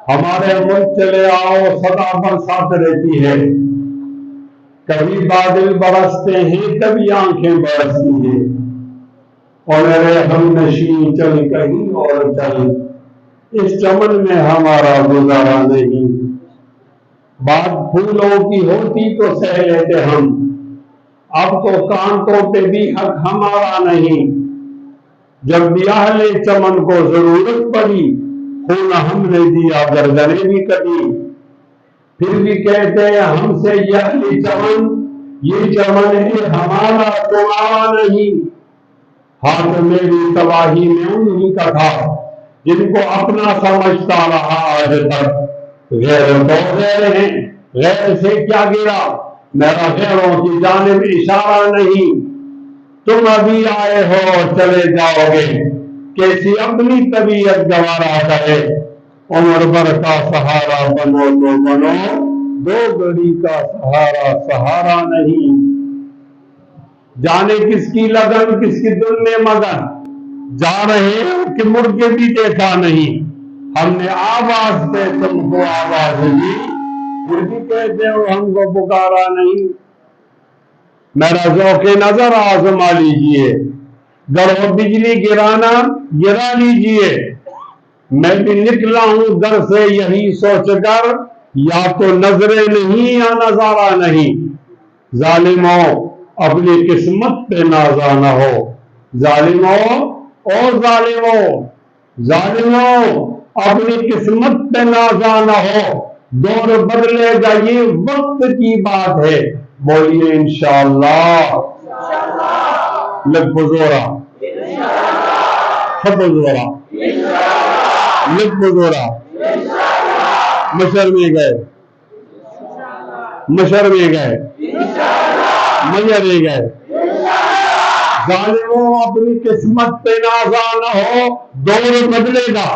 ہمارے ملک چلے آؤ سدا برسات رہتی ہے، کبھی بادل برستے ہیں کبھی آنکھیں برستی ہیں، اور میرے ہم نشیں چل کہیں اور چل، اس چمن میں ہمارا گزارا نہیں۔ بات پھولوں کی ہوتی تو سہ لیتے ہم، اب تو کانٹوں پہ بھی حق ہمارا نہیں۔ جب بھی اہل چمن کو ضرورت پڑی، خون ہم نے دیا گردنیں بھی کٹی، پھر بھی کہتے ہیں ہم سے یہ اہل چمن، یہ چمن ہے ہمارا تمہارا نہیں۔ ہاتھ میری تباہی میں انہی کا تھا جن کو اپنا سمجھتا رہا آج تک۔ غیر تو غیر ہیں، غیر سے کیا گرا، میرا غیروں کی جانب اشارہ نہیں۔ تم ابھی آئے ہو چلے جاؤ گے، کیسی اپنی طبیعت گوارا کرے۔ عمر بھر کا سہارا بنو تو بنو، دو گھڑی کا سہارا سہارا نہیں۔ جانے کس کی لگن کس کی دل میں مگن، جا رہے ہیں کہ مڑ کے بھی دیکھا نہیں۔ ہم نے آواز پہ تم کو آواز دی، پھر بھی کہتے ہو ہم کو پکارا نہیں۔ میرا ذوق نظر آزما لیجئے، گر ہو بجلی گرانا گرا لیجئے۔ میں بھی نکلا ہوں در سے یہی سوچ کر، یا تو نظریں نہیں یا نظارہ نہیں۔ ظالموں اپنی قسمت پہ نازا نہ ہو، ظالموں اور ظالموں اپنی قسمت پہ نازا نہ ہو۔ دور بدلے گا یہ وقت کی بات ہے، بولیے انشاءاللہ۔ لب بزورا سب بزورا لب بزورا، مشر میں گئے مشر میں گئے مجر میں گئے۔ ظالموں اپنی قسمت پہ نازا نہ ہو، دور بدلے گا